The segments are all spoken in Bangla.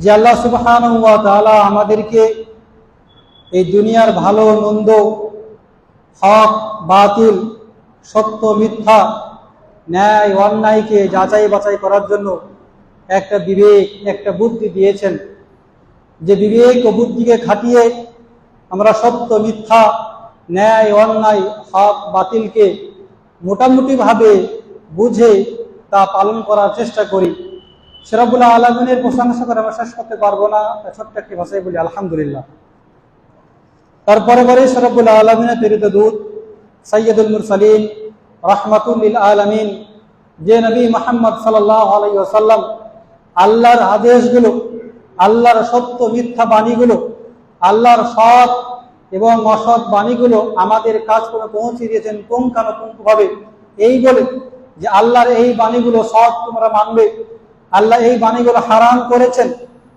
যে আল্লাহ সুবহানাহু ওয়া তাআলা আমাদেরকে এই দুনিয়ার ভালো মন্দ, হক বাতিল, সত্য মিথ্যা, ন্যায় অন্যায়কে যাচাই বাছাই করার জন্য একটা বিবেক, একটা বুদ্ধি দিয়েছেন। যে বিবেক ও বুদ্ধিকে খাটিয়ে আমরা সত্য মিথ্যা, ন্যায় অন্যায়, হক বাতিলকে মোটামুটিভাবে বুঝে তা পালন করার চেষ্টা করি। রব্বুল আলামিনের প্রশংসা করে আমরা শেষ করতে পারবো না। ছোট্ট একটি ভাষায় বলি আলহামদুলিল্লাহ। তারপরে পরে রব্বুল আলামিনের প্রেরিত দূত সাইয়্যিদুল মুরসালিন রাহমাতুল লিল আলামিন যে নবী মুহাম্মদ সাল্লাল্লাহু আলাইহি ওয়াসাল্লাম আল্লাহর আদেশগুলো, আল্লাহর সত্য মিথ্যা বাণীগুলো, আল্লাহর সৎ এবং অসৎ বাণীগুলো আমাদের কাজ করে পৌঁছে দিয়েছেন পুঙ্খানুপুঙ্খভাবে। এই বলে যে আল্লাহর এই বাণীগুলো সৎ, তোমরা মানবে। আল্লাহ এই বাণীগুলো হারাম করেছেন,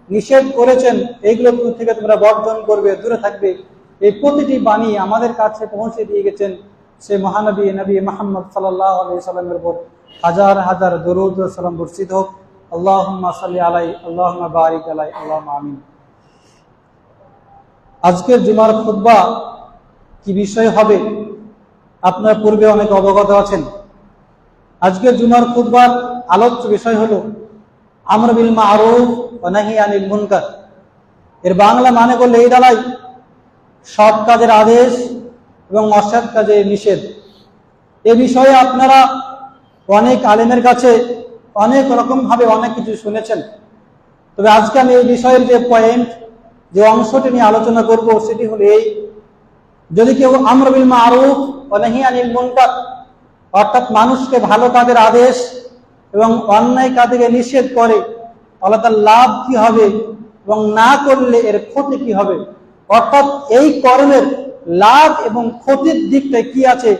নিষেধ করেছেন, এইগুলো থেকে তোমরা বর্জন করবে, দূরে থাকবে। এই প্রতিটি বাণী আমাদের কাছে পৌঁছে দিয়ে গেছেন সে মহানবী নবী মুহাম্মদ সাল্লাল্লাহু আলাইহি সাল্লামের উপর হাজার হাজার দরুদ ও সালাম বর্ষিত হোক। আল্লাহুম্মা সাল্লি আলাইহি, আল্লাহুম্মা বারিক আলাইহি, আল্লাহুম্মা আমিন। আজকের জুমার খুতবা কি বিষয় হবে আপনার পূর্বে অনেক অবগত আছেন। আজকের জুমার খুতবার আলোচ্য বিষয় হলো আমর বিল মারুফ ওয়া নাহি আনিল মুনকার। এর বাংলা মানে করলে এই দাঁড়ায় সৎ কাজের আদেশ এবং অসৎ কাজের নিষেধ। এ বিষয়ে আপনারা অনেক আলেমের কাছে অনেক রকম ভাবে অনেক কিছু শুনেছেন। তবে আজকে আমি এই বিষয়ের যে পয়েন্ট, যে অংশটি নিয়ে আলোচনা করব সেটি হলো এই, যদি কেউ আমর বিল মারুফ ওয়া নাহি আনিল মুনকার অর্থাৎ মানুষকে ভালো কাজের আদেশ এবং অন্যায় কাজকে নিষেধ করে, তাহলে তার লাভ কি হবে এবং না করলে এর ক্ষতি কি হবে, অর্থাৎ এই কর্মের লাভ এবং ক্ষতির দিকটা কি আছে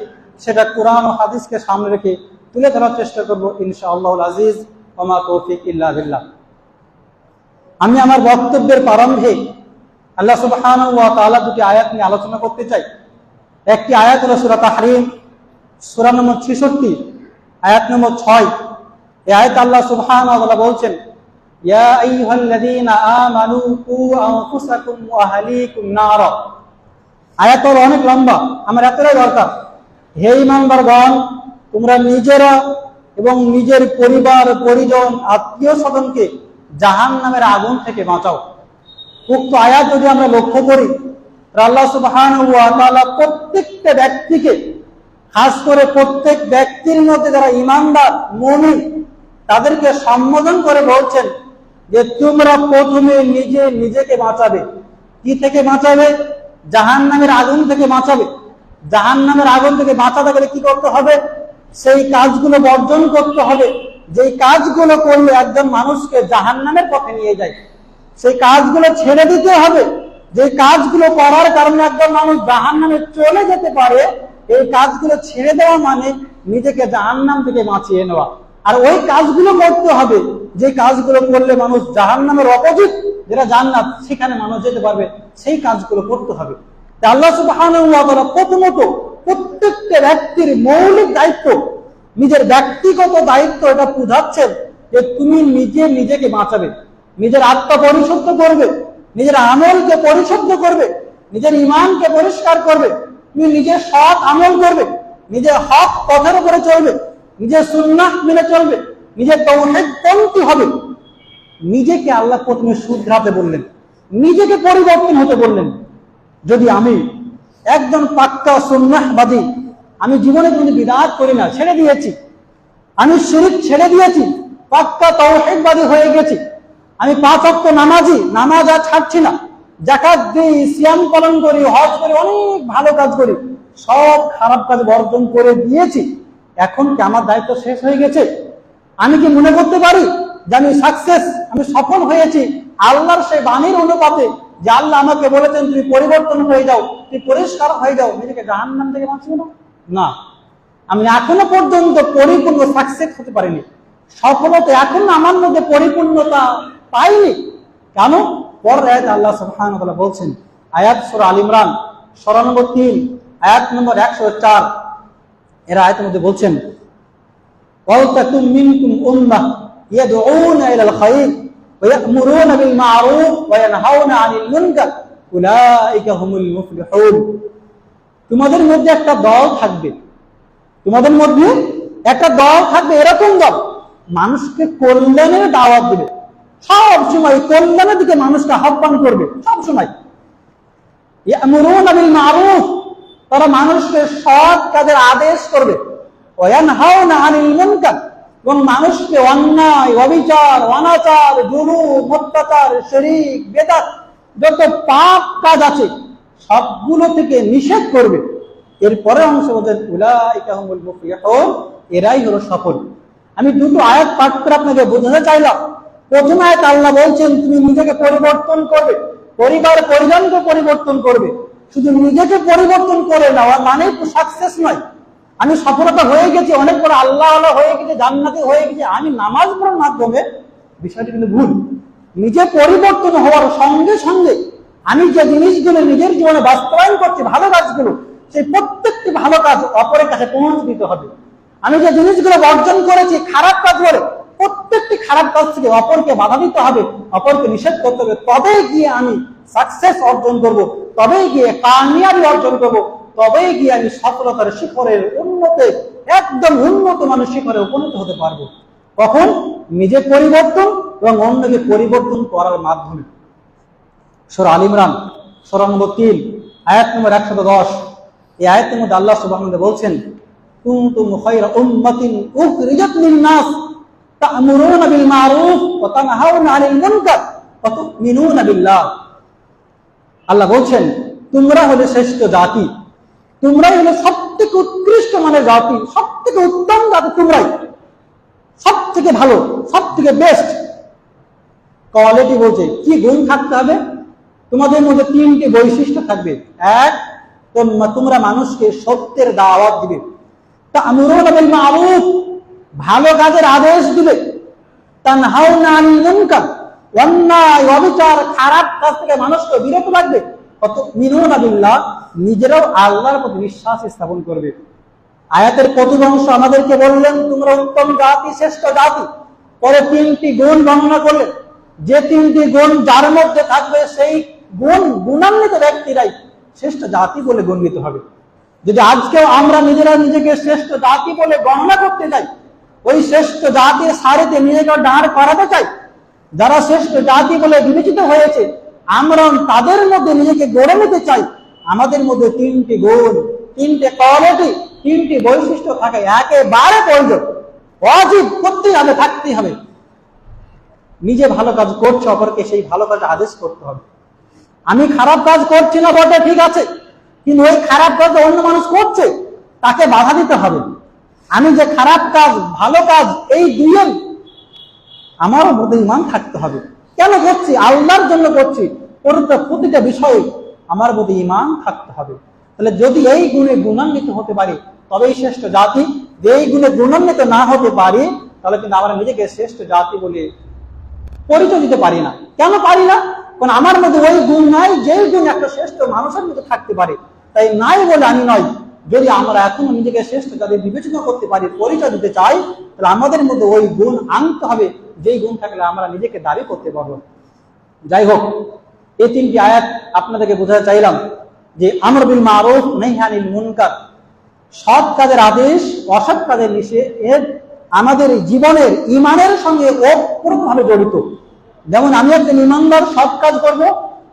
সেটা কোরআন ও হাদিসকে সামনে রেখে তুলে ধরার চেষ্টা করব ইনশাআল্লাহুল আজিজ। ওয়া মা তৌফিক ইল্লা বিল্লাহ। আমি আমার বক্তব্যের প্রারম্ভে আল্লাহ সুবহানাহু ওয়া তাআলা দুটি আয়াত নিয়ে আলোচনা করতে চাই। একটি আয়াত হলো সূরা তাহরিম, সূরা নম্বর 66, আয়াত নম্বর 6। এই আয়াত আল্লাহ সুবহানাহু ওয়া তাআলা বলছেন, ইয়া আইয়ুহাল্লাযীনা আমানু কু আনফুসাকুম ওয়া আহলিকুম নারা। আয়াত অনেক লম্বা, আমার এতটাই দরকার। হে ঈমানদারগণ, তোমরা নিজেরা এবং নিজের পরিবার পরিজন আত্মীয় স্বজনকে জাহান্নামের আগুন থেকে বাঁচাও। উক্ত আয়াত যদি আমরা লক্ষ্য করি, আল্লাহ সুবহানাহু ওয়া তাআলা প্রত্যেকটা ব্যক্তিকে, খাস করে প্রত্যেক ব্যক্তির মধ্যে যারা ঈমানদার মুমিন তাদেরকে সম্বোধন করে বলছেন যে তোমরা প্রথমে নিজেকে বাঁচাবে। কি থেকে বাঁচাবে? জাহান্নামের আগুন থেকে বাঁচাবে। জাহান্নামের আগুন থেকে বাঁচাতে গেলে কি করতে হবে? সেই কাজগুলো বর্জন করতে হবে যেই কাজগুলো করলে একজন মানুষকে জাহান্নামের পথে নিয়ে যায়। সেই কাজগুলো ছেড়ে দিতে হবে যে কাজগুলো করার কারণে একজন মানুষ জাহান্নামে চলে যেতে পারে। এই কাজগুলো ছেড়ে দেওয়া মানে নিজেকে জাহান্নাম থেকে বাঁচিয়ে নেওয়া। আর ওই কাজগুলো করতে হবে যে কাজগুলো করলে মানুষ জাহান্নামের অপোজিট, যেটা জান্নাত, সেখানে মানুষ যেতে পারবে, সেই কাজগুলো করতে হবে। আল্লাহ সুবহানাহু ওয়া তাআলা প্রথমত প্রত্যেকটা ব্যক্তির মৌলিক দায়িত্ব, নিজের ব্যক্তিগত দায়িত্ব এটা বুঝাচ্ছেন যে তুমি নিজেকে বাঁচাবে, নিজের আত্মা পরিশুদ্ধ করবে, নিজের আমলকে পরিশুদ্ধ করবে, নিজের ঈমানকে পরিষ্কার করবে, তুমি নিজের সৎ আমল করবে, নিজের হক পথের উপরে চলবে, নিজের সুন্নাহ মেনে চলবে, নিজের তাওহীদপন্থী হবে। নিজেকে আল্লাহ প্রথমে শুধরাতে বললেন, নিজেকে পরিবর্তন হতে বললেন। যদি আমি একজন পাক্কা সুন্নাহবাদী, আমি জীবনে কোনো বিদআত করি না, ছেড়ে দিয়েছি, আমি শিরক ছেড়ে দিয়েছি, পাক্কা তাওহীদবাদী হয়ে গেছি, আমি 5 ওয়াক্ত নামাজি, নামাজ আর ছাড়ছি না, যাকাত দিই, সিয়াম পালন করি, হজ করি, অনেক ভালো কাজ করি, সব খারাপ কাজ বর্জন করে দিয়েছি, এখন কি আমার দায়িত্ব শেষ হয়ে গেছে? আমি কি মনে করতে পারি যে আমি সাকসেস, আমি সফল হয়েছি আল্লাহর সেই বাণীর অনুপাতে যে আল্লাহ আমাকে বলেছেন তুমি পরিবর্তন হয়ে যাও, তুমি পরিষ্কার হয়ে যাও, নিজেকে জাহান্নাম থেকে বাঁচিয়ে নাও? না, আমি এখনো পর্যন্ত পরিপূর্ণ সাকসেস হতে পারিনি, সফলতা এখন আমার মধ্যে পরিপূর্ণতা পাইনি। কেন? পরের আয়াত আল্লাহ সুবহানাহু ওয়া তাআলা বলছেন, আয়াত সূরা আল ইমরান সূরা নম্বর 3 আয়াত নম্বর 104। এর আয়াতের মধ্যে বলছেন, ওয়ালতাকুম মিনকুম উম্মাহ ইয়াদউনা ইলাল খায়র ويأمرون بالمعروف وينهون عن المنكر أولئك هم المفلحون। তোমাদের মধ্যে একটা দল থাকবে, তোমাদের মধ্যে একটা দল থাকবে, এরকম দল মানুষকে কল্যাণের দাওয়াত দিবে, সব সময় কল্যাণের দিকে মানুষকে আহ্বান করবে, সব সময়। ইয়ামুরুনা বিল মারুফ, তারা মানুষকে সৎ কাজের আদেশ করবে। ওয়ায়ানহাউনা আনিল মুনকার, এবং মানুষকে অন্যায়, অবিচার, অনাচার, জুলুম, অত্যাচার, শিরক, বিদআত, যত পাপ কাজ আছে সবগুলো থেকে নিষেধ করবে। এরপরে অংশ বলছেন উলাইকা হুমুল মুফলিহুন, এরাই হলো সফল। আমি দুটো আয়াত পাঠ করে আপনাকে বোঝাতে চাইলাম। প্রথম আয়াত আল্লাহ বলছেন তুমি নিজেকে পরিবর্তন করবে, পরিবার পরিজনকে পরিবর্তন করবে। শুধু নিজেকে পরিবর্তন করে নেওয়া মানে তো সাকসেস নয়। আমি সফলতা হয়ে গেছি, অনেক বড় আল্লাহ আল্লাহ হয়ে গেছে, জান্নাতি হয়ে গেছে, আমি নামাজ পড়ার মাধ্যমে, বিষয়টি কিন্তু ভুল। নিজে পরিবর্তন হওয়ার সঙ্গে সঙ্গে আমি যে জিনিসগুলো নিজের জীবনে বাস্তবায়ন করছি, ভালো কাজগুলো, সেই প্রত্যেকটি ভালো কাজ অপরের কাছে পৌঁছে দিতে হবে। আমি যে জিনিসগুলো বর্জন করেছি, খারাপ কাজ করে, প্রত্যেকটি খারাপ কাজ থেকে অপরকে বাধা দিতে হবে, অপরকে নিষেধ করতে হবে। তবেই গিয়ে আমি সাকসেস অর্জন করব, তবেই গিয়ে কামিয়াবি অর্জন করব, তবেই গিয়ে আমি সফলতার শিখরের উন্নতে, একদম উন্নত মানের শিখরে উপনীত হতে পারবো। কখন? নিজে পরিবর্তন এবং অন্যকে পরিবর্তন করার মাধ্যমে। সূরা আল ইমরান সূরা নম্বর 3 আয়াত নম্বর 110, এই আয়াতের মধ্যে আল্লাহ সুবহানাহু ওয়া তাআলা বলছেন কুনতুম খায়রা উম্মাতিন উখরিজাত লিন-নাস তা'মুরুনা বিল মারুফ ওয়া তানহাউনা আনিল মুনকার ওয়া তু'মিনুনা বিল্লাহ। আল্লাহ বলছেন তোমরা হলে শ্রেষ্ঠ জাতি, তোমরাই হলে সবথেকে উৎকৃষ্ট মানের জাতি, সবথেকে উত্তম জাতি, তোমরাই সবথেকে ভালো, সবথেকে বেস্ট। কোয়ালিটি বলছে কি গুণ থাকতে হবে? তোমাদের মধ্যে 3টি বৈশিষ্ট্য থাকবে। এক, তোমরা মানুষকে সত্যের দাওয়াত দিবে, তা'মুরুনা বিল মারুফ, ভালো কাজের আদেশ দিবে, তানহাউনা আনিল মুনকার, অন্যায়, অবিচার, খারাপ কাজ থেকে মানুষকে বিরত রাখবে, তু'মিনুনা বিল্লাহ, নিজেরাও আল্লাহর প্রতি বিশ্বাস স্থাপন করবে। আয়াতের প্রথম অংশ আমাদেরকে বললেন তোমরা উত্তম জাতি, শ্রেষ্ঠ জাতি। পরে 3টি গুণ বর্ণনা করলেন, যে 3টি গুণ যার মধ্যে থাকবে সেই গুণান্বিত ব্যক্তিরাই শ্রেষ্ঠ জাতি বলে গণ্যিত হবে। যদি আজকেও আমরা নিজেরা নিজেকে শ্রেষ্ঠ জাতি বলে গণনা করতে চাই, ওই শ্রেষ্ঠ জাতির সারিতে নিজেকে দাঁড় করাতে চাই, যারা শ্রেষ্ঠ জাতি বলে বিবেচিত হয়েছে আমরা তাদের মধ্যে নিজেকে গড়ে নিতে চাই, আমাদের মধ্যে 3টি গুণ, 3টে কোয়ালিটি, 3টি বৈশিষ্ট্য থাকে একেবারে প্রয়োজন, ওয়াজিব, করতেই হবে, থাকতেই হবে। নিজে ভালো কাজ করছে, অপরকে সেই ভালো কাজ আদেশ করতে হবে। আমি খারাপ কাজ করছি না বটে, ঠিক আছে, কিন্তু ওই খারাপ কাজ অন্য মানুষ করছে, তাকে বাধা দিতে হবে। আমি যে খারাপ কাজ, ভালো কাজ, এই দুইয়ের আমারও মধ্যে ঈমান থাকতে হবে। কেন করছি? আল্লাহর জন্য করছি। প্রতিটা বিষয়ে আমার মধ্যে ঈমান থাকতে হবে। তাহলে যদি এই গুণে গুণান্বিত হতে পারি তবেই শ্রেষ্ঠ জাতি। যে এই গুণে গুণান্বিত না হতে পারি তাহলে কিন্তু আমরা নিজেকে শ্রেষ্ঠ জাতি বলে পরিচয় দিতে পারি না। কেন পারি না? কারণ আমার মধ্যে ওই গুণ নাই যেই গুণ একটা শ্রেষ্ঠ মানুষের মধ্যে থাকতে পারে। তাই নাই বলে আমি নয়। যদি আমরা এখনো নিজেকে শ্রেষ্ঠ জাতি বিবেচনা করতে পারি, পরিচয় দিতে চাই, তাহলে আমাদের মধ্যে ওই গুণ আনতে হবে, যেই গুণ থাকলে আমরা নিজেকে দাবি করতে পারবো। যাই হোক, এই 3টি আয়াত আপনাদেরকে বোঝাতে চাইলাম যে আমর বিল মারুফ নাহি আনিল মুনকার, সৎ কাজের আদেশ, অসৎ কাজের নিষেধ আমাদের জীবনের ঈমানের সঙ্গে ওতপ্রোতভাবে জড়িত। যেমন আমি একজন ঈমানদার, সৎ কাজ করব,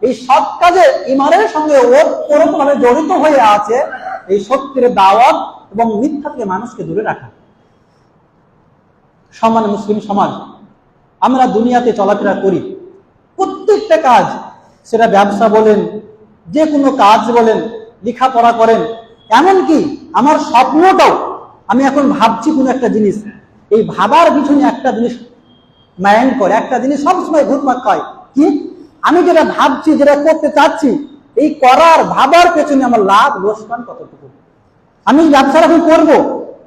এই সৎ কাজে ঈমানের সঙ্গে ওতপ্রোতভাবে জড়িত হয়ে আছে এই সত্যের দাওয়াত এবং মিথ্যা থেকে মানুষকে দূরে রাখা। সম্মানিত মুসলিম সমাজ, আমরা দুনিয়াতে চলাফেরা করি, প্রত্যেকটা কাজ, সেটা ব্যবসা বলেন, যে কোনো কাজ বলেন, লেখাপড়া করেন, এমনকি আমার স্বপ্নটাও, আমি এখন ভাবছি কোনো একটা জিনিস, এই ভাবার পিছনে একটা জিনিস মাইন্ড করে, একটা জিনিস সবসময় ঘুরপাক খায়, কি আমি যেটা ভাবছি, যেটা করতে চাচ্ছি, এই করার ভাবার পেছনে আমার লাভ লোকসান কতটুকু। আমি ব্যবসা এখন করবো,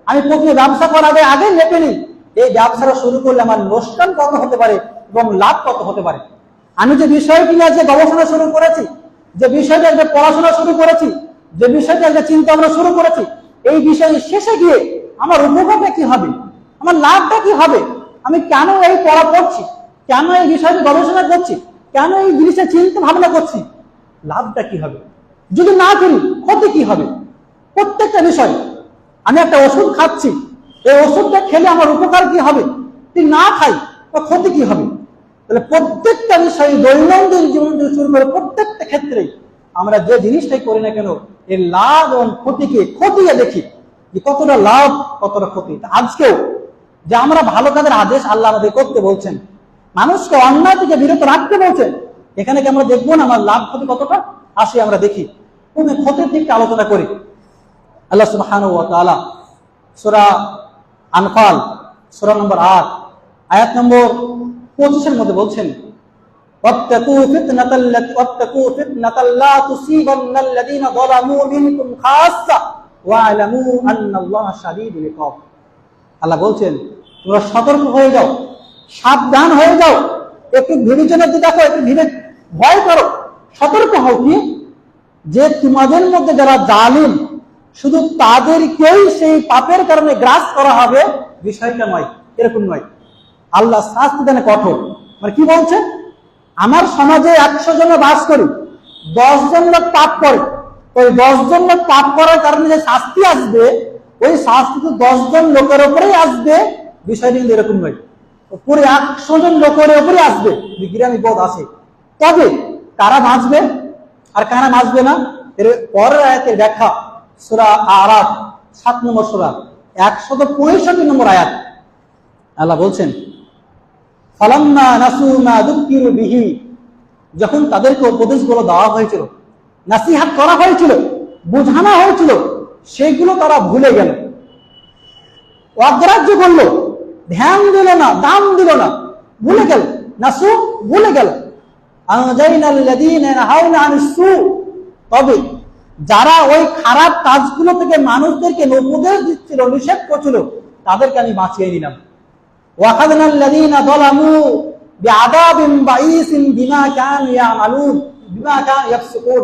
আমি প্রথমে ব্যবসা করার আগে মেপে নিই এই ব্যবসাটা শুরু করলে আমার লোকসান কত হতে পারে এবং লাভ কত হতে পারে। আমি যে বিষয়টি নিয়ে যে গবেষণা শুরু করেছি, যে বিষয়টা একটা পড়াশোনা শুরু করেছি, যে বিষয়টা একটা চিন্তা ভাবনা শুরু করেছি, এই বিষয়ে শেষে গিয়ে আমার উপকারটা কি হবে, আমার লাভটা কি হবে, আমি কেন এই পড়া পড়ছি, কেন এই বিষয়ে গবেষণা করছি, কেন এই জিনিসটা চিন্তা ভাবনা করছি, লাভটা কি হবে, যদি না করি ক্ষতি কি হবে। প্রত্যেকটা বিষয়, আমি একটা ওষুধ খাচ্ছি, এই ওষুধটা খেলে আমার উপকার কি হবে, যদি না খাই ক্ষতি কি হবে। তাহলে প্রত্যেকটা বিষয় দৈনন্দিন জীবন থেকে শুরু করে প্রত্যেকটা ক্ষেত্রে আমরা যে জিনিসটাই করি না কেন এর লাভ এবং ক্ষতিকে খতিয়ে দেখি যে কতটা লাভ কতটা ক্ষতি। আজকেও যে আমরা ভালো কাজের আদেশ আল্লাহ আমাদের করতে বলছেন, মানুষকে অন্যায় থেকে বিরত রাখতে বলছেন, এখানে কি আমরা দেখবো না আমার লাভ ক্ষতি কতটা আসে। আমরা দেখি কোন ক্ষতির দিকটা আলোচনা করি। আল্লাহ সুবহানাহু ওয়া তাআলা সূরা আনফাল সূরা নম্বর 8 আয়াত নম্বর 25 মধ্যে বলছেন, ওয়াত্তাকু ফিতনাতাল লা তুসিবান্নাল্লাযীনা যালামু মিনকুম খাসসা ওয়া'লামু আন্নাল্লাহা শাদীদুল ইকাব। আল্লাহ বলছেন তোমরা সতর্ক হয়ে যাও, সাবধান হয়ে যাও, একটু বিবেচনা দিয়ে দেখো, একটু ভয় করো, সতর্ক হও কি যে তোমাদের মধ্যে যারা জালিম শুধু তাদেরকেই সেই পাপের কারণে গ্রাস করা হবে, বিষয়টা নয়, এরকম নয়। আল্লাহ শাস্তি দেন কঠোর। মানে কি বলছেন, আমার সমাজে 100 জন বাস করি, 10 জন লোক পাপ করে, ওই 10 জন লোক পাপ করার কারণে যে শাস্তি আসবে ওই শাস্তি তো 10 জন লোকের উপরেই আসবে, বিষয়টা কিন্তু এরকম নয়, পুরো 100 জন লোকের উপরে আসবে। বিজ্ঞানী বোধ আছে, তবে কারা বাঁচবে আর কারা বাঁচবে না এর পরের আয়াতের ব্যাখ্যা সূরা আরাফ 7 নম্বর সূরা 165 নম্বর আয়াত। আল্লাহ বলছেন, ফালাম্মা নাসু মা যুকিরু বিহি, যখন তাদেরকে উপদেশগুলো দেওয়া হয়েছিল, নাসিহাত করা হয়েছিল, বোঝানো হয়েছিল, সেগুলো তারা ভুলে গেল, অগ্রাহ্য করলো, ধ্যান দিল না, দাম দিল না, ভুলে গেল, নাসু ভুলে গেল। আনজাইনাল্লাযীনা নাহাউনা আনিস সু, তবে যারা ওই খারাপ কাজগুলো থেকে মানুষদেরকে উপদেশ দিচ্ছিল, নিষেধ করছিল, তাদেরকে আমি বাঁচিয়ে নিলাম। ওয়াখাযনাল্লাযীনা যালামু বিআযাবিন বাঈসিন বিমা কানু ইয়ামালুন বিমা কানু ইয়াফসুকুন,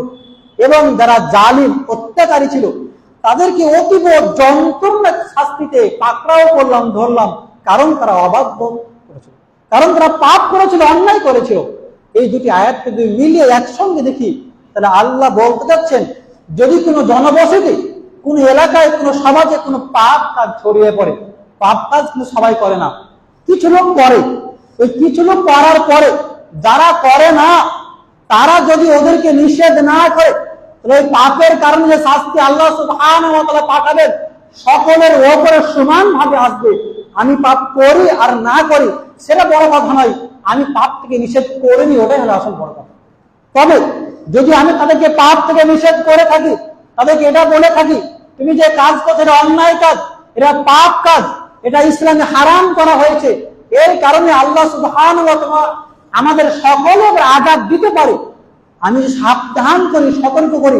এবং যারা জালিম অত্যাচারী ছিল তাদেরকে অতীব যন্ত্রণার শাস্তিতে পাকড়াও করলাম, ধরলাম, কারণ তারা অবাধ্য করেছিল, কারণ তারা পাপ করেছিল, অন্যায় করেছিল। এই দুটি আয়াতকে যদি মিলিয়ে একসঙ্গে দেখি তাহলে আল্লাহ বলতে যাচ্ছেন, যদি কোনো জনবসতি, কোন এলাকায়, কোন সমাজে কোনো পাপ কাজ ছড়িয়ে পড়ে, পাপ কাজ কিন্তু সবাই করে না, কিছু লোক করে, ওই কিছু লোক করার পরে যারা করে না তারা যদি ওদেরকে নিষেধ না করে তাহলে ওই পাপের কারণে যে শাস্তি আল্লাহ সুবহানাহু ওয়া তাআলা পাঠাবেন সকলের উপরে সমান ভাবে আসবে। আমি পাপ করি আর না করি সেটা বড় কথা নয়, আমি পাপ থেকে নিষেধ করিনি ওটাই হলো আসল বড় কথা। তবে যদি আমি তাদেরকে পাপ থেকে নিষেধ করে থাকি, তাদেরকে এটা বলে থাকি তুমি যে কাজ করছো এটা অন্যায় কাজ, এটা পাপ কাজ, এটা ইসলামে হারাম করা হয়েছে, এর কারণে আল্লাহ সুবহানাহু ওয়া তাআলা আমাদের সকলের আযাব দিতে পারে, আমি সাবধান করি, সতর্ক করি,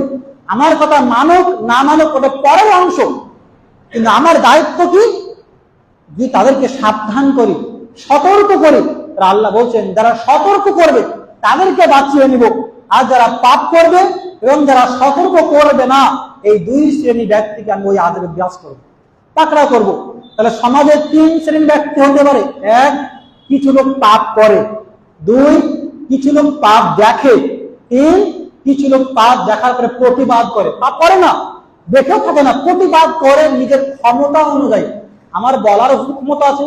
আমার কথা মানুক না মানুক ওটা পরের অংশ, কিন্তু আমার দায়িত্ব কি যে তাদেরকে সাবধান করি, সতর্ক করি। আল্লাহ বলছেন যারা সতর্ক করবে তাদেরকে বাঁচিয়ে নিব, আর যারা পাপ করবে এবং যারা সতর্ক করবে না এই দুই শ্রেণী ব্যক্তিকে আমি ওই আযাবে গ্রাস করব, পাকড়াও করব। তাহলে সমাজে 3 শ্রেণীর ব্যক্তি হতে পারে, 1 কিছু লোক পাপ করে, 2 কিছু লোক পাপ দেখে, 3 কিছু লোক পাপ দেখার পরে প্রতিবাদ করে, পাপ করে না, দেখেও থাকে না, প্রতিবাদ করে নিজের ক্ষমতা অনুযায়ী। আমার বলার ক্ষমতা আছে,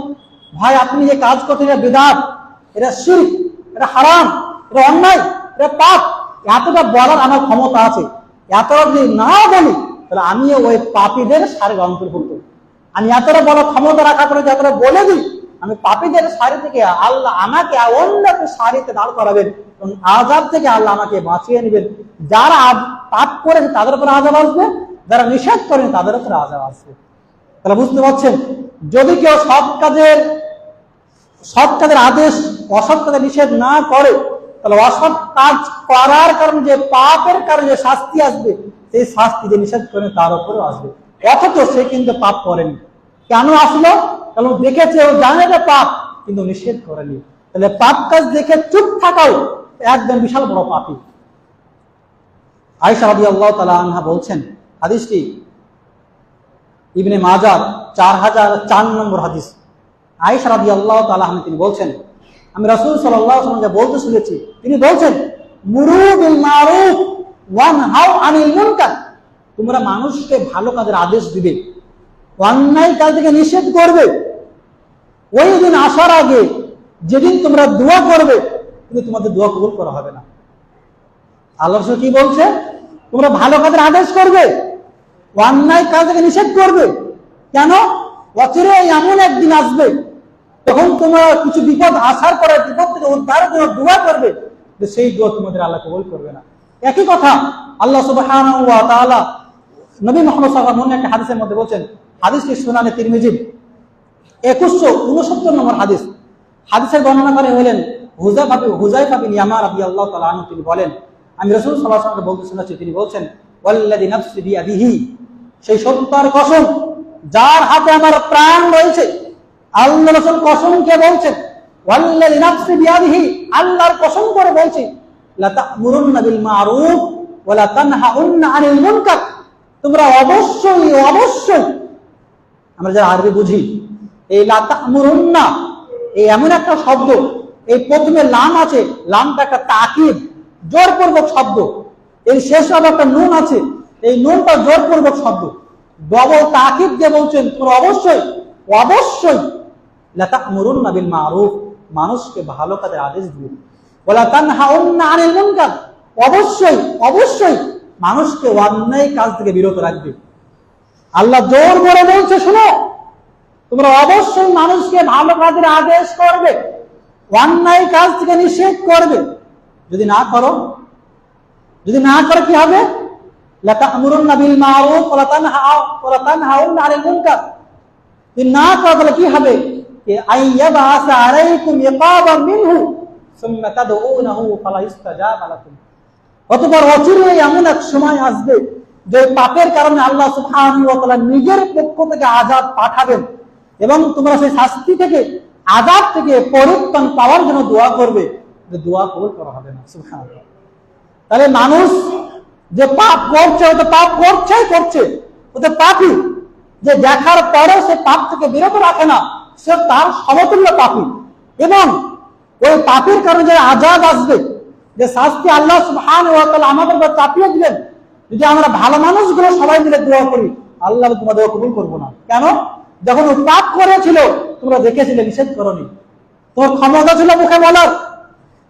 ভাই আপনি যে কাজ করছেন এটা বিদআত, এটা শিরক, এটা হারাম, এটা অন্যায়, এটা পাপ, এতটা বলার আমার ক্ষমতা আছে। এতটা যদি না বলি তাহলে আমি ওই পাপীদের সারির অন্তর্ভুক্ত। আমি এতটা বলার ক্ষমতা রাখা করে যতটা বলে দিই আমি পাপীদের সারি থেকে আল্লাহ আমাকে অন্য একটা সারিতে দাঁড় করাবেন এবং আযাব থেকে আল্লাহ আমাকে বাঁচিয়ে নেবেন। যারা পাপ করেছে তাদের উপর আযাব আসবে, যারা নিষেধ করেন তাদের উপর আযাব আসবে। তাহলে বুঝতে পারছেন, যদি কেউ সৎ কাজের আদেশ অসৎ কাজের নিষেধ না করে তাহলে অসৎ কাজ করার কারণে যে পাপের কারণে শাস্তি আসবে সেই শাস্তি যে নিষেধ করেন তার উপরেও আসবে, অথচ সে কিন্তু পাপ করেনি। কেন আসলো? কারণ দেখেছে, ও জানে যে পাপ, কিন্তু নিষেধ করেনি। তাহলে পাপ কাজ দেখে চুপ থাকাও একদম বিশাল বড় পাপী। আয়েশা রাদিয়াল্লাহু তাআলা আনহা বলছেন, হাদিসটি ইবনে মাজাহ 4004 নম্বর হাদিস। আয়েশা রাদিয়াল্লাহু তাআলা আনহা তিনি বলছেন, আমি রাসূল সাল্লাল্লাহু আলাইহি ওয়াসাল্লামকে বলতে শুনেছি, তিনি বলছেন মুরু বিল মারুফ ওয়ানহাউ আনিল মুনকার, তোমরা মানুষকে ভালো কাজের আদেশ দিবে, অন্যায় কাজ থেকে নিষেধ করবে। ওই দিন আসার আগে যেদিন তোমরা দোয়া করবে, কিন্তু তোমাদের দোয়া কবুল করা হবে না। আল্লাহ রাসূল কি বলছে? তোমরা ভালো কাজের আদেশ করবে, অন্যায় কাজ থেকে নিষেধ করবে। কেন? অচিরে এমন একদিন আসবে তখন তোমরা কিছু বিপদ আসার পরে বিপদ থেকে উদ্ধারের জন্য দোয়া করবে, যে সেই দোয়া তোমাদের আল্লাহ কবুল করবে না। একই কথা আল্লাহ সুবহানাহু ওয়া তাআলা নবী মুহাম্মদ সাল্লাল্লাহু আলাইহি ওয়াসাল্লাম একটা হাদিসের মধ্যে বলছেন, হাদিসটি সুনানে তিরমিজি 2169 নম্বর হাদিস। হাদিসের বর্ণনাকারী হলেন হুযায়ফা বিন ইয়ামান রাদিয়াল্লাহু তাআলা আনহু। তিনি বলেন, আমি রাসূল সাল্লাল্লাহু আলাইহি ওয়াসাল্লামকে বলতে শুনেছি, তিনি বলছেন ওয়াল্লাযী নাফসি বিয়াদিহি, সেই সত্তার কসম যার হাতে আমার প্রাণ রয়েছে। আল্লাহ রাসূল কসম কে বলছেন, ওয়াল্লাযী নাফসি বিয়াদিহি, আল্লাহর কসম করে বলছি, লা তা'মুরুন্না বিল মারুফ ওয়া লা তানহাউন্না আনিল মুনকার, তোমরা অবশ্যই অবশ্যই, আমরা যারা আরবি বুঝি, এই লা তা'মুরুন্না এই এমন একটা শব্দ, এই প্রথমে লাম আছে, লামটা একটা তাকিদ জোরপূর্বক শব্দ, এর শেষে আবার একটা নুন আছে, এই নুনটা জোরপূর্বক শব্দ, ডবল তাকিদ দিয়ে বলছেন তোমরা অবশ্যই অবশ্যই লা তা'মুরুন্না বিল মারুফ, মানুষকে ভালো কাজের আদেশ দিবে, ওয়া লা তানহাউন্না আনিল মুনকার, অবশ্যই অবশ্যই মানুষকে অন্যায় কাজ থেকে বিরত রাখবে। আল্লাহ জোর করে বলছে, শোনো, তোমরা অবশ্যই মানুষকে ভালো কাজের আদেশ করবে, অন্যায় কাজ থেকে নিষেধ করবে। যদি না করো কি হবে? লা তা'মুরুন্না বিল মারুফ ওয়া লা তানহাউন্না আনিল মুনকার, যদি না করো তাহলে কি হবে? আইয়াবাসা আলাইকুম ইকাবাম মিনহু সুম্মা তাদউনাহু ফালা ইস্তাজাবা লাকুম, অতঃপর অচিরেই এমন এক সময় আসবে যে পাপের কারণে আল্লাহ সুবহানাহু ওয়া তাআলা নিজের পক্ষ থেকে আযাব পাঠাবেন এবং তোমরা সেই শাস্তি থেকে, আযাব থেকে পরিত্রাণ পাওয়ার জন্য দোয়া করবে, যে দোয়া কবুল করা হবে না। সুবহানাল্লাহ। তাহলে মানুষ যে পাপ করছে, ও তো পাপ করছে, ও তো পাপী। যে দেখার পরে সে পাপ থেকে বিরত রাখে না, সে তার সমতুল্য পাপী। এবং ওই পাপের কারণে যে আযাব আসবে, যে শাস্তি আল্লাহ সুবহানাহু ওয়া তাআলা আমাদের উপর চাপিয়ে দিলেন, যদি আমরা ভালো মানুষগুলো সবাই মিলে দোয়া করি, আল্লাহ তোমাদের কবুল করবো না। কেন? যখন ও পাপ করেছিল তোমরা দেখেছিলে, নিষেধ করনি, তোমার ক্ষমতা ছিল মুখে বলার,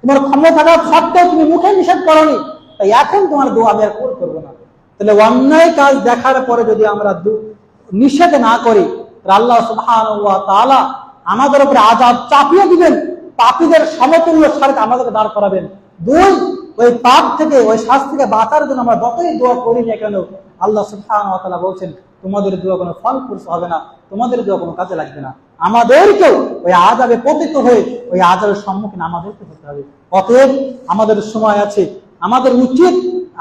তোমার ক্ষমতা থাকার সত্ত্বেও তুমি মুখে নিষেধ করনি, তাই এখন তোমার দোয়া আমি আর কবুল করবো না। তাহলে অন্যায় কাজ দেখার পরে যদি আমরা নিষেধ না করি, আল্লাহ সুবহানাহু ওয়া তাআলা আমাদের উপরে আযাব চাপিয়ে দিবেন, পাপীদের সমতুল্য সারিতে আমাদেরকে দাঁড় করাবেন। দুই, ওই পাপ থেকে, ওই শাস্তি থেকে বাঁচার জন্য আমরা যতই দোয়া করি না কেন, আল্লাহ সুবহানাহু ওয়া তাআলা বলছেন তোমাদের দোয়া কোনো ফলপ্রসূ হবে না, তোমাদের দোয়া কোনো কাজে লাগবে না। আমাদেরকেও ওই আযাবে পতিত হয়ে ওই আযাবের সম্মুখীন আমাদেরকে হতে হবে। অতএব আমাদের সময় আছে, আমাদের উচিত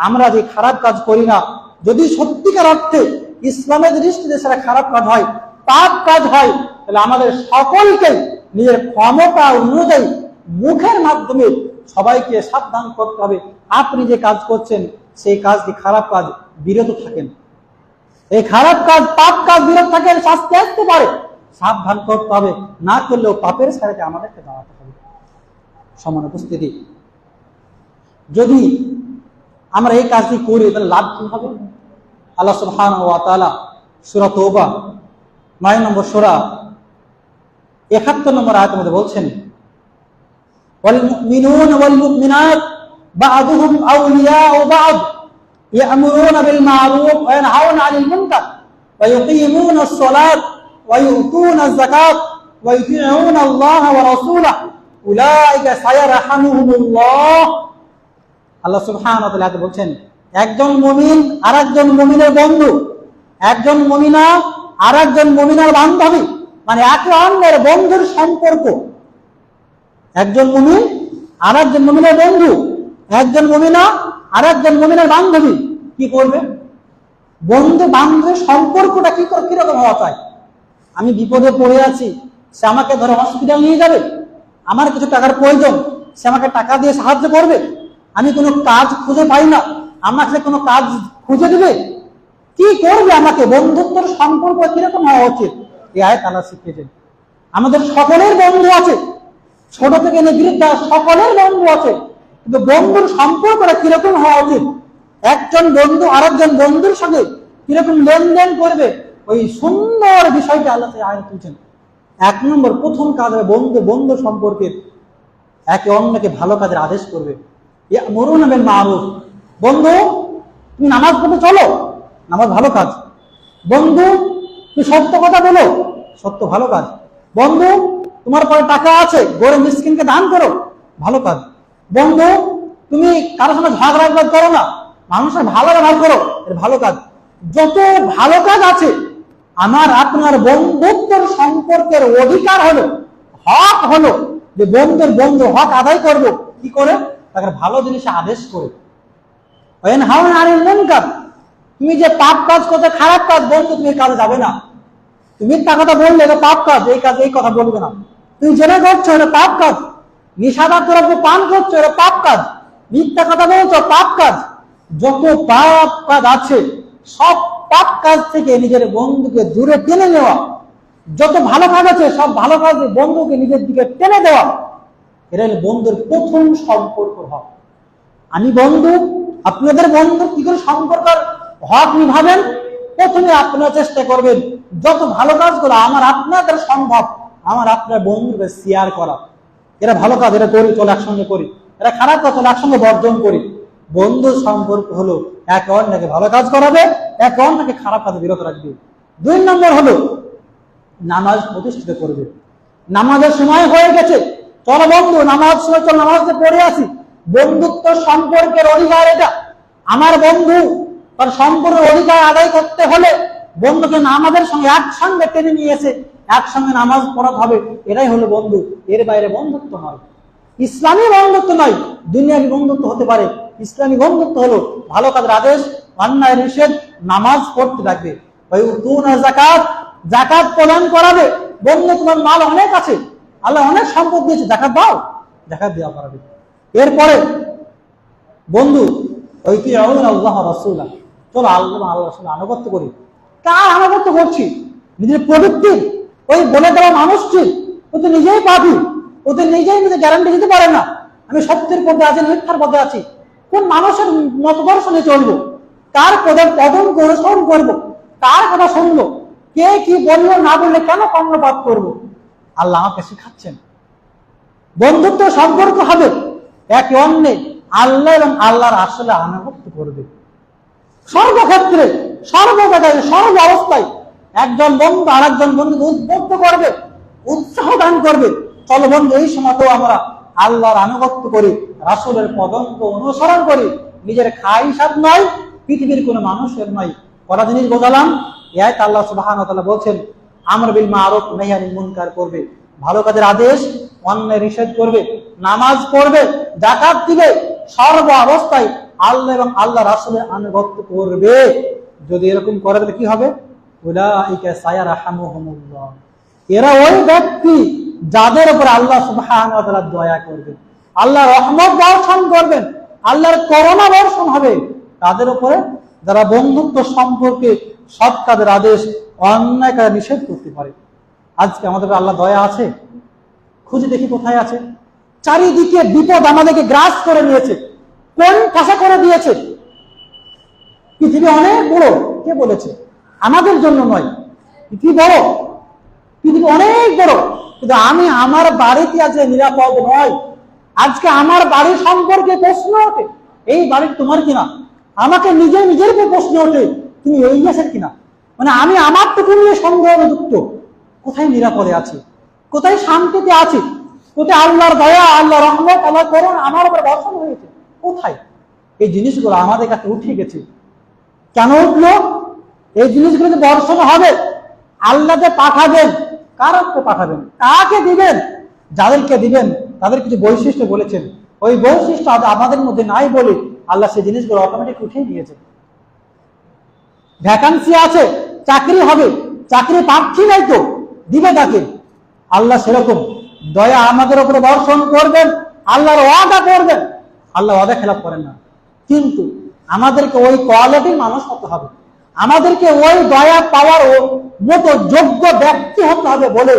আমরা যে খারাপ কাজ করি না, যদি সত্যিকার অর্থে ইসলামের দৃষ্টিতে সেটা খারাপ কাজ হয়, পাপ কাজ হয়, তাহলে আমাদের সকলকে নিজের ক্ষমতা অনুযায়ী মুখের মাধ্যমে সবাইকে সাবধান করতে হবে, আপনি যে কাজ করছেন সেই কাজটি খারাপ কাজ, বিরত থাকেন। এই খারাপ কাজ, পাপ কাজ বিরত থাকেন, শাস্তি আসতে পারে, সাবধান করতে হবে, না করলেও পাপের সাথে আমাদেরকে দাঁড়াতে হবে। সমান উপস্থিতি, যদি আমরা এই কাজটি করি তাহলে লাভ কি হবে? আল্লাহ সুবহানাহু ওয়া তাআলা সূরা তাওবা 9 নম্বর সূরা 71 নম্বর আয়াতের মধ্যে বলছেন, ওয়াল মুমিনুনা ওয়াল মুমিনাত বা'দুহুম আউলিয়াউ বা'দ ইয়া'মুরুনা বিল মা'রুফ ওয়া ইয়ানহাউনা 'আনিল মুনকার ওয়া ইউকিমুনা আস-সালাত ওয়া ইউতুনা আয-যাকাত ওয়া ইউতিউনা আল্লাহা ওয়া রাসূলাহু উলাইকা সায়ারহামুহুমুল্লাহ। আল্লাহ সুবহানাহু ওয়া তাআলা বলছেন, একজন মুমিন আরেকজন মুমিনের বন্ধু, একজন মুমিনা আরেকজন মুমিনার বান্ধবী, মানে একে অন্যের বন্ধুর সম্পর্ক। একজন মুমিন আরেকজন মুমিনের বন্ধু, একজন মুমিনা আরেকজন মুমিনের বান্ধবী। কি করবে? বন্ধু বান্ধবের সম্পর্কটা কিরকম হওয়া চাই? আমি বিপদে পড়ে আছি, সে আমাকে ধরে হসপিটাল নিয়ে যাবে, আমার কিছু টাকার প্রয়োজন, সে আমাকে টাকা দিয়ে সাহায্য করবে, আমি কোনো কাজ খুঁজে পাই না, আমাকে কোনো কাজ খুঁজে দিবে, কি করবে আমাকে? বন্ধুত্বের সম্পর্ক কিরকম হওয়া উচিত? এই আয়াত আল্লাহ শিখিয়েছেন। আমাদের সকলের বন্ধু আছে, ছোট থেকে বৃদ্ধা সকলের বন্ধু আছে, কিন্তু বন্ধুর সম্পর্কটা কিরকম হওয়া উচিত, একজন বন্ধু আরেকজন বন্ধুর সঙ্গে কিরকম লেনদেন করবে, ওই সুন্দর বিষয়টা আল্লাহ আয়াত তুলছেন। 1 নম্বর প্রথম কাজ হবে বন্ধু বন্ধু সম্পর্কে একে অন্যকে ভালো কাজের আদেশ করবে। ইয়ামুরুনা বিল মারুফ, বন্ধু তুমি নামাজ পড়তে চলো, নামাজ ভালো কাজ। বন্ধু তুমি সত্য কথা বলো, সত্য ভালো কাজ। বন্ধু তোমার পরে টাকা আছে, গরিব মিসকিনকে দান করো, ভালো কাজ। বন্ধু তুমি কারোর সঙ্গে ঝগড়া করো না, মানুষের ভালো ব্যবহার করো, এর ভালো কাজ। যত ভালো কাজ আছে, আমার আপনার বন্ধুত্বের সম্পর্কের অধিকার হলো, হক হলো যে বন্ধুর বন্ধু হক আদায় করব কি করে, তাকে ভালো জিনিসে আদেশ করে। তুমি যে পাপ কাজ করতে, খারাপ কাজ, বন্ধু তুমি কাজে যাবে না। তুমি মিথ্যা কথা বললে এটা পাপ কাজ, এই কাজ এই কথা বলবে না। তুমি জেনে করছো এটা পাপ কাজ, নিষাদা দ্রব্য পান করছো এটা পাপ কাজ, মিথ্যা কথা বলছো পাপ কাজ। যত পাপ কাজ আছে সব পাপ কাজ থেকে নিজের বন্ধুকে দূরে টেনে নেওয়া, যত ভালো কাজ আছে সব ভালো কাজে বন্ধুকে নিজের দিকে টেনে দেওয়া, এটা বন্ধুর প্রথম সম্পর্ক হক। আমি বন্ধু, আপনাদের বন্ধু, কি করে সম্পর্কের হক নিভাবেন? প্রথমে আপনারা চেষ্টা করবেন যত ভালো কাজগুলো আমার আপনাদের সম্ভব আমার আপনার বন্ধুকে শেয়ার করা। এরা ভালো কাজ, এটা করি, চলে একসঙ্গে করি। এরা খারাপ কাজ, চলে একসঙ্গে বর্জন করি। বন্ধুর সম্পর্ক হলো একে অন্যকে ভালো কাজ করাবে, একে অন্যকে খারাপ কাজে বিরত রাখবে। 2 নম্বর হলো নামাজ প্রতিষ্ঠিত করবে। নামাজের সময় হয়ে গেছে, চলো বন্ধু নামাজ সময় চল, নামাজে পড়ে আসি। বন্ধুত্ব সম্পর্কের অধিকার এটা। আমার বন্ধু তার সম্পর্কের অধিকার আদায় করতে হলে বন্ধুকে নামাজের সঙ্গে একসঙ্গে টেনে নিয়ে এসে একসঙ্গে নামাজ পড়াতে হবে, এটাই হলো বন্ধু। এর বাইরে বন্ধুত্ব নয়, ইসলামী বন্ধুত্ব নয়, দুনিয়াবী বন্ধুত্ব হতে পারে। ইসলামী বন্ধুত্ব হলো ভালো কাজের আদেশ, অন্যায় নিষেধ, নামাজ পড়তে থাকবে। জাকাত, জাকাত প্রদান করাবে। বন্ধু তোমার মাল অনেক আছে, আল্লাহ অনেক সম্পদ দিয়েছে, জাকাত দাও, জাকাত দেওয়া করাবে। এরপরে বন্ধু আল্লাহ রাসূলা, চলো আল্লাহ রাসূলের আনুগত্য করি। কার আনুগত্য করছি? নিজের প্রবৃত্তির, ওই বলে দেওয়া মানুষটির। ও তো নিজেই পাবি, ও তো নিজেই নিজে গ্যারান্টি দিতে পারে না আমি সত্যের পথে আছি, মিথ্যার পথে আছি। কোন মানুষের মতদর্শনে চলবো? কার পদের পদম অনুসরণ করবো? কার কথা শুনবো? কে কি বললো না বললে কেন কর্ণপাত করবো? আল্লাহ আমাকে শিখাচ্ছেন বন্ধুত্ব সম্পর্ক হবে একে অন্যে আল্লাহ এবং আল্লাহর আসলে আনুগত্য করবে। সর্বক্ষেত্রে, সর্ব জায়গায়, সর্ব অবস্থায় একজন বন্ধু আরেকজন বন্ধুকে উদ্বুদ্ধ করবে, উৎসাহ দান করবে। চলো বন্ধু এই সময় তো আমরা আল্লাহর আনুগত্য করি, রাসূলের পদঙ্ক অনুসরণ করি। নিজের খাইসাত নয়, পৃথিবীর কোনো মানুষের নয়। কটা জিনিস বোঝালাম। এই আয়াতে আল্লাহ সুবহানাহু ওয়া তাআলা বলছেন আমর বিল মারুফ নাহি আনিল মুনকার করবে, ভালো কাজের আদেশ, অন্যায় নিষেধ করবে, নামাজ পড়বে, যাকাত দিবে, সর্ব অবস্থায় আল্লাহ এবং আল্লাহ রাসূলের আনুগত্য করবে। যদি এরকম করে তাহলে কি হবে? উলাইকা সায়ারহামুহুমুল্লাহ, এরা ওই ব্যক্তি যাদের উপর আল্লাহ সুবহানাহু ওয়া তাআলা দয়া করবেন, আল্লাহ রহমত বর্ষণ করবেন, আল্লাহর করুণা বর্ষণ হবে তাদের উপরে, যারা বন্ধুত্ব সম্পর্কে সৎ কাজের আদেশ, অন্যায় কাজ নিষেধ করতে পারে। আজকে আমাদের আল্লাহ দয়া আছে? খুঁজে দেখি কোথায় আছে। চারিদিকে বিপদ আমাদেরকে গ্রাস করে নিয়েছে, কোন ঠাসা করে দিয়েছে। পৃথিবী অনেক বড়, কে বলেছে? আমাদের জন্য নয়, পৃথিবী বড়, পৃথিবী অনেক বড়, কিন্তু আমি আমার বাড়িতে আছে নিরাপদ নয়। আজকে আমার বাড়ি সম্পর্কে প্রশ্ন ওঠে, এই বাড়ি তোমার কিনা? আমাকে নিজের উপর প্রশ্ন ওঠে, তুমি এই দেশের কিনা? মানে আমি আমার টুকু নিয়ে সন্দেহযুক্ত। কোথায় নিরাপদে আছি? কোথায় শান্তিতে আছি? কোথায় আল্লাহর দয়া, আল্লাহ রহমত, আল্লাহ করুণা আমার উপর বর্ষণ হয়েছে? কোথায়? এই জিনিসগুলো আমাদের কাছে উঠে গেছে। কেন উঠলো? এই জিনিসগুলো যে বর্ষণ হবে, আল্লাহ যে পাঠাবেন, কারকে পাঠাবেন, কাকে দিবেন, যাদেরকে দিবেন তাদের কিছু বৈশিষ্ট্য বলেছেন। ওই বৈশিষ্ট্য আমাদের মধ্যে নাই বলে আল্লাহ সেই জিনিসগুলো অটোমেটিক উঠিয়ে নিয়েছে। ভ্যাকান্সি আছে, চাকরি হবে, চাকরি প্রার্থী নাই তো দিবে কাকে? আল্লাহ সেরকম দয়া আমাদের উপরে বর্ষণ করবেন, আল্লাহর ওয়াদা করবেন। আল্লাহ ওয়াদা খেলাপ করেন না, কিন্তু আমাদেরকে ওই কোয়ালিটির মানুষ হতে হবে, আমাদেরকে ওই দয়া পাওয়ার মতো যোগ্য ব্যক্তি হতে হবে বলে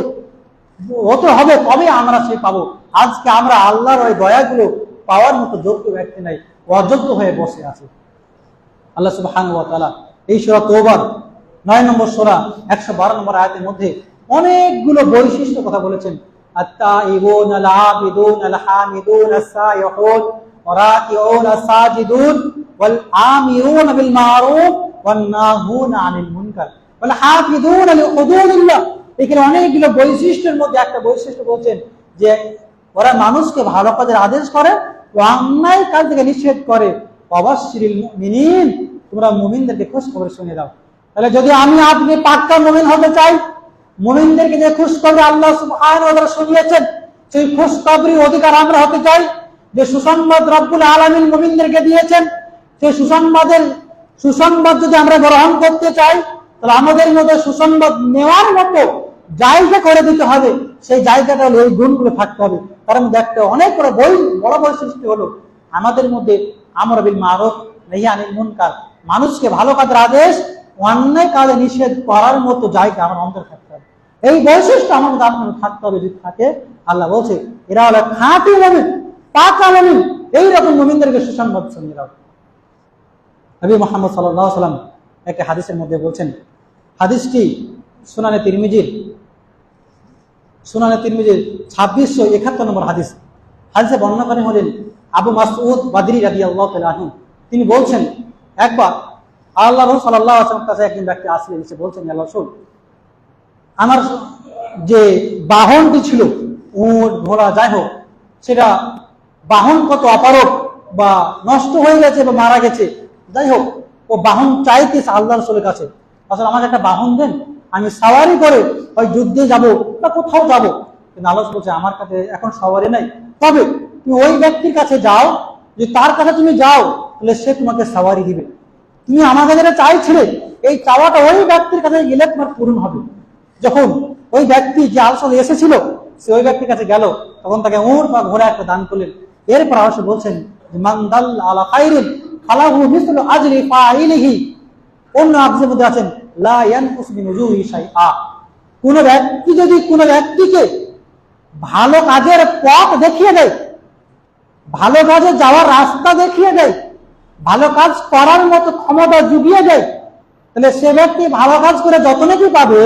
হতে হবে, তবে আমরা সে পাবো। আজকে আমরা আল্লাহর ওই দয়াগুলো পাওয়ার মতো যোগ্য ব্যক্তি নাই, অযোগ্য হয়ে বসে আছে। আল্লাহ সুবহানাহু ওয়া তাআলা এই সূরা তওবার 9 নম্বর সূরা 112 নম্বর আয়াতের মধ্যে অনেকগুলো বৈশিষ্ট্য কথা বলেছেন। আত-তাইবুন আল-আবিদুন আল-হামিদুন আস-সাইহুন ওয়া-রাকিউন আস-সাজিদুন ওয়াল-আমিরুন বিল মারুফ ওয়ান-নাহুন আনিল মুনকার ওয়াল-হাফিজুন লিহুদুদিল্লাহ। এখানে অনেকগুলো বৈশিষ্ট্যের মধ্যে একটা বৈশিষ্ট্য বলছেন যে ওরা মানুষকে ভালো কাজের আদেশ করে ও অন্যায় কাজ থেকে নিষেধ করে। ওয়াবাশশিরিল মুমিনিন, তোমরা মুমিনদেরকে খুশখবর শুনিয়ে দাও। তাহলে যদি আমি আপনি পাক্কা মুমিন হতে চাই, মুমিনদেরকে যে খুশখবর আল্লাহ সুবহানাহু ওয়া তাআলা শুনিয়েছেন সেই খুশখবরের অধিকার আমরা হতে চাই, যে সুসংবাদ রব্বুল আলামিন মুমিনদেরকে দিয়েছেন সেই সুসংবাদ যদি আমরা গ্রহণ করতে চাই, তাহলে আমাদের মধ্যে সুসংবাদ নেওয়ার মতো জায়গা করে দিতে হবে। সেই জায়গাটা হলো এই গুণগুলো থাকতে হবে। তার মধ্যে একটা অনেক বড় বৈশিষ্ট্য হলো আমাদের মধ্যে আমর বিল মারুফ নাহি আনিল মুনকার, মানুষকে ভালো কাজের আদেশ, অন্যায় কাজে নিষেধ করার মতো জায়গা আমার অন্তর থাকতে হবে। এই বৈশিষ্ট্য আমার মধ্যে আপনার থাকতে হবে। যদি থাকে, আল্লাহ বলছে এরা হলো খাঁটি মুমিন, পাকা মুমিন। এইরকম মুমিনদেরকে সুসংবাদ শুনিয়ে দাও। নবী মুহাম্মদ সাল্লাল্লাহু আলাইহি ওয়াসাল্লাম একটা হাদিসের মধ্যে বলছেন, হাদিসটি সুনানে তিরমিজির 2671 নম্বর হাদিস। হাদিসে বর্ণনাকারী হলেন আবু মাসউদ বাদরি রাদিয়াল্লাহু তাআলা আনহু। তিনি বলছেন, একবার আল্লাহ রাসূল সাল্লাল্লাহু আলাইহি ওয়াসাল্লামের কাছে একজন ব্যক্তি আসলেন, এসে বলছেন, আল্লাহ রাসূল, আমার যে বাহনটি ছিল, উট ঘোড়া যাই হোক, সেটা বাহন কত অপারগ বা নষ্ট হয়ে গেছে বা মারা গেছে, যাই হোক ও বাহন চাইতেছে আল্লাহ রাসূলের কাছে, আসলে আমাকে একটা বাহন দেন, আমি সাওয়ারি করে ওই যুদ্ধে যাব বা কোথাও যাব। কিন্তু আল্লাহ বলছে আমার কাছে এখন সাওয়ারি নাই, তবে তুমি ওই ব্যক্তির কাছে যাও, যে তার কাছে তুমি যাও তাহলে সে তোমাকে সাওয়ারি দিবে। তুমি আমাকে যেটা চাইছিলে এই চাওয়াটা ওই ব্যক্তির কাছে গেলে তোমার পূরণ হবে। যখন ওই ব্যক্তি যে আলোচনা এসেছিল সে ওই ব্যক্তির কাছে গেল, তখন তাকে উট বা ঘোড়া একটা দান করলেন। এরপর অবশ্য বলছেন, মান দাল্লা আলা খাইরিন ফালাহু মিসলু আজরি ফাইলিহি। অন্য হাদিসের মধ্যে আছেন লা ইয়ানকুস মিন উজুরি শাইআ। কোন ব্যক্তি যদি কোন ব্যক্তিকে ভালো কাজের পথ দেখিয়ে দেয়, ভালো কাজে যাওয়ার রাস্তা দেখিয়ে দেয়, ভালো কাজ করার মতো ক্ষমতা জুগিয়ে দেয়, তাহলে সে ব্যক্তি ভালো কাজ করে যত নাকি পাবে,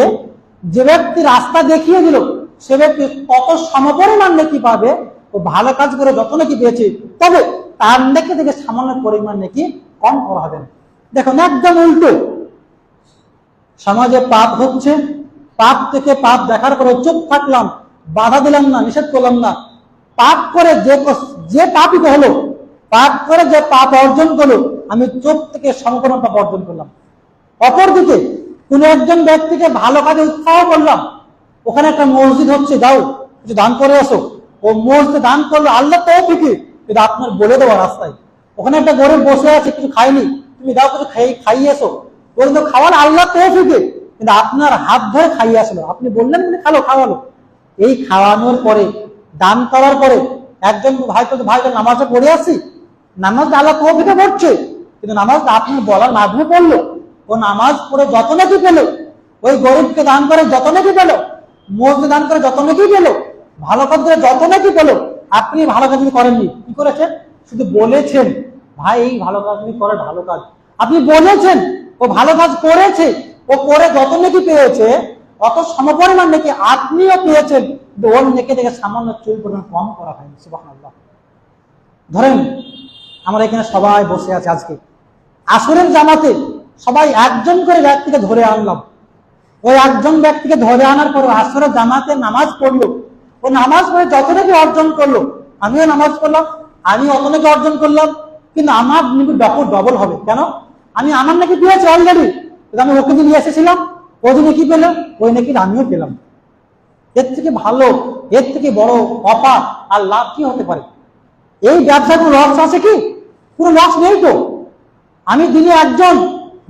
যে ব্যক্তি রাস্তা দেখিয়ে দিল সে ব্যক্তি তত সমপরিমাণ নাকি পাবে ও ভালো কাজ করে যত নাকি পেয়েছে, তবে তার নাকি থেকে সামান্য পরিমাণ নাকি কম করা হবে না। দেখুন, একদম উল্টো। সমাজে পাপ হচ্ছে, পাপ থেকে পাপ দেখার পরে চুপ থাকলাম, বাধা দিলাম না, নিষেধ করলাম না। পাপ করে যে পাপই হলো, পাপ করে যে পাপ অর্জন করলো, আমি চুপ থেকে সমপরিমাণ পাপ অর্জন করলাম। অপরদিকে কোন একজন ব্যক্তিকে ভালো কাজে উৎসাহ করলাম, ওখানে একটা মসজিদ হচ্ছে, যাও কিছু দান করে আসো, ও মসজিদে দান করলো আল্লাহ তৌফিকে, কিন্তু আপনার বলে দেওয়া রাস্তায় ওখানে একটা গরিব বসে আছে, কিছু খায়নি, তুমি দাও কিছু খাইয়ে এসো, বলতো খাওয়ানো আল্লাহ তৌফিকে, কিন্তু আপনার হাত ধরে খাইয়ে আসলো, আপনি বললেন খাওয়ালো। এই খাওয়ানোর পরে, দান করার পরে একজন ভাই নামাজে পড়ে আসি, নামাজটা আল্লাহ তৌফিকে পড়ছে, কিন্তু নামাজটা আপনি বলার মাধ্যমে পড়লো, ও নামাজ পড়ে যত নাকি পেল, ওই গরিবকে দান করে যত নাকি পেল, মসজিদ দান করে যত নাকি পেল, ভালো কাজ করে যত নাকি পেল, আপনি ভালো কাজ করেননি। কি করেছেন? শুধু বলেছেন ভাই এই ভালো কাজ করে, ভালো কাজ আপনি বলেছেন, ও ভালো কাজ করেছে, ও করে যত নাকি পেয়েছে অত সমপরিমাণ নাকি আপনিও পেয়েছেন, ওর নেকি থেকে সামান্য চুল পরিমাণ কম করা হয়নি। সুবহানাল্লাহ। ধরেন আমরা এখানে সবাই বসে আছে, আজকে আসরের জামাতে সবাই একজন করে ব্যক্তিকে ধরে আনলাম, ওই একজন ব্যক্তিকে ধরে আনার পর আসরের জামাতে নামাজ পড়লো, ও নামাজ পড়ে যত নাকি অর্জন করলো, আমিও নামাজ পড়লাম, আমি অত নাকি অর্জন করলাম, কিন্তু আমার ডবল হবে। কেন? আমি আমার নাকি পেয়েছি অলরেডি, আমি ওকে নিয়ে এসেছিলাম, ও যদি কি পেল, ওই নাকি আমিও পেলাম। এর থেকে ভালো, এর থেকে বড় অফার আর লাভ কি হতে পারে? এই ব্যবসায় কোনো লস আছে কি? কোনো লস নেই তো। আমি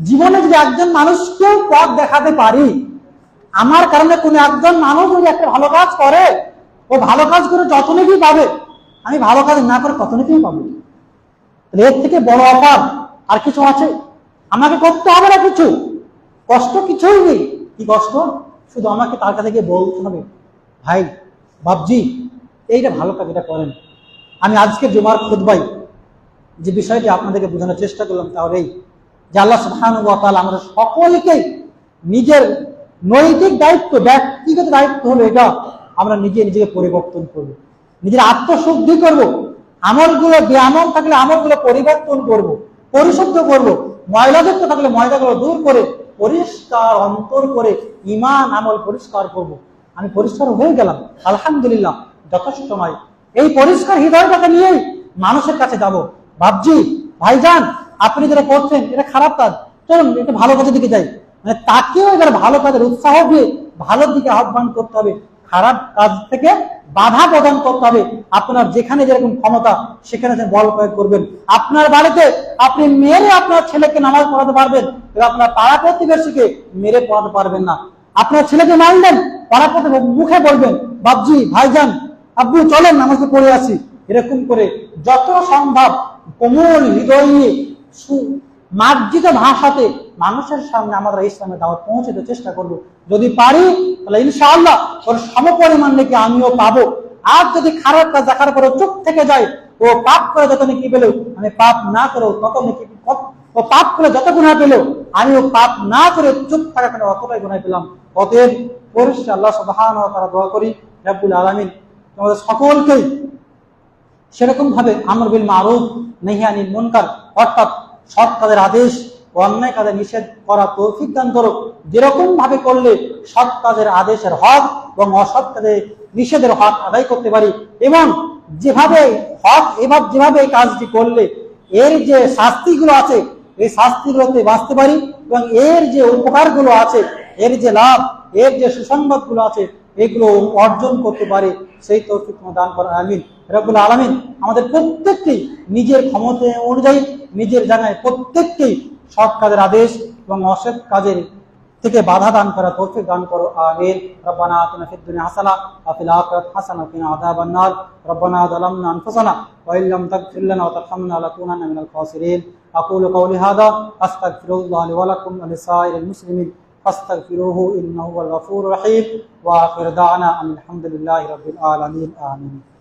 জীবনে যদি একজন মানুষকে পথ দেখাতে পারি, আমার কারণে কোনো একজন মানুষ যদি একটা ভালো কাজ করে, ও ভালো কাজ করে যত নাকি পাবে, আমি ভালো কাজ না করে কত নাকি পাবো। এর থেকে বড় অফার আর কিছু আছে? আমাকে করতে হবে না কিছু, কষ্ট কিছুই নেই। কি কষ্ট? শুধু আমাকে তার কাছে গিয়ে বলতে হবে, ভাই বাবজি এইটা ভালো কাজ এটা করেন। আমি আজকে জুমার খুতবাই যে বিষয়টি আপনাদেরকে বোঝানোর চেষ্টা করলাম তাহলে এই যে আল্লাহ সুবহানাহু ওয়া তাআলা আমাদের সকলকে নিজের নৈতিক দায়িত্ব, ব্যক্তিগত দায়িত্ব হলো এটা, আমরা নিজেকে পরিবর্তন করব, নিজের আত্মশুদ্ধি করব, আমলগুলো বেআমল থাকলে আমলগুলো পরিবর্তন করব, পরিশুদ্ধ করব, ময়লাযুক্ত থাকলে ময়লাগুলো দূর করে পরিষ্কার অন্তর করে ঈমান আমল পরিষ্কার করব। আমি পরিষ্কার হয়ে গেলাম, আলহামদুলিল্লাহ, যথেষ্ট নয়। এই পরিষ্কার হৃদয়টাকে নিয়েই মানুষের কাছে যাব, ভাবছি ভাইজান আপনি যেটা করছেন এটা খারাপ কাজ, চলুন এটা ভালো কাজের দিকে যাই, মানে তাকেও এবার ভালো কাজের উৎসাহ দিয়ে ভালোর দিকে আহ্বান করতে হবে, খারাপ কাজ থেকে বাধা প্রদান করতে হবে। আপনার যেখানে যেরকম ক্ষমতা সেখানে বল প্রয়োগ করবেন। আপনার বাড়িতে আপনি মেরে আপনার ছেলেকে নামাজ পড়াতে পারবেন, এবার আপনার পাড়া প্রতিবেশীকে মেরে পড়াতে পারবেন না। আপনার ছেলেকে মানবেন, পাড়া প্রতিবেশী মুখে বলবেন বাবজি ভাইজান আব্বু চলেন নামাজে পড়ে আসি, এরকম করে যত সম্ভব কোমল হৃদয় নিয়ে মার্জিত ভাষাতে মানুষের সামনে আমরা ইসলামের দাওয়াত পৌঁছে দেওয়ার চেষ্টা করব। যদি পারি তাহলে ইনশাআল্লাহ ওর সমপরিমাণ নাকি আমিও পাবো। আর যদি খারাপ কাজ দেখার পরে চুপ থেকে যায়, ও পাপ করে যত নাকি পেলেও আমি পাপ না করেও তত নাকি, ও পাপ করে যত গুনাহ পেলেও আমিও পাপ না করে চুপ থাকার কারণে অতটাই গুনাহ পেলাম। অতএব পরিষ্কার আল্লাহ সুবহানাহু ওয়া তাআলা দোয়া করি রব্বুল আলামিন তোমাদের সকলকেই সেরকম ভাবে আমর বিল মারুফ নাহি আনিল মুনকার অর্থাৎ সৎ কাজের আদেশ ও অন্যায় কাজের নিষেধ করা তৌফিক দান করো। যেরকম ভাবে করলে সৎ কাজের আদেশের হক এবং অসৎ কাজের নিষেধের হক আদায় করতে পারি, এবং যেভাবে হক যেভাবে এই কাজটি করলে এর যে শাস্তিগুলো আছে এই শাস্তিগুলোতে বাঁচতে পারি, এবং এর যে উপকারগুলো আছে, এর যে লাভ, এর যে সুসংবাদগুলো আছে এগুলো অর্জন করতে পারে, সেই তৌফিক দান করো আমিন। রব্বুল আলামিন আমাদের প্রত্যেককেই নিজের ক্ষমতা অনুযায়ী নিজের জায়গায় প্রত্যেককেই সৎ কাজের আদেশ এবং অসৎ কাজের থেকে বাধা দান করা তৌফিক দান করো আমিন। রব্বানা আতিনা ফিদ দুনিয়া হাসানাহ ওয়া ফিল আখিরাতি হাসানাহ ওয়া কিনা আযাবান নার। রব্বানা যালামনা আনফুসানা ওয়া ইল্লাম তাগফির লানা ওয়া তারহামনা লাকুনান্না মিনাল খাসিরিন। আকুলু কাওলি হাযা আস্তাগফিরুল্লাহ লি ওয়া লাকুম ওয়া লিসাইরিল মুসলিমিন ফাস্তাগফিরুহু ইন্নাহু হুয়াল গফুরুর রহিম। ওয়া আখিরু দা'ওয়ানা আলহামদুলিল্লাহি রাব্বিল আলামিন। আমিন।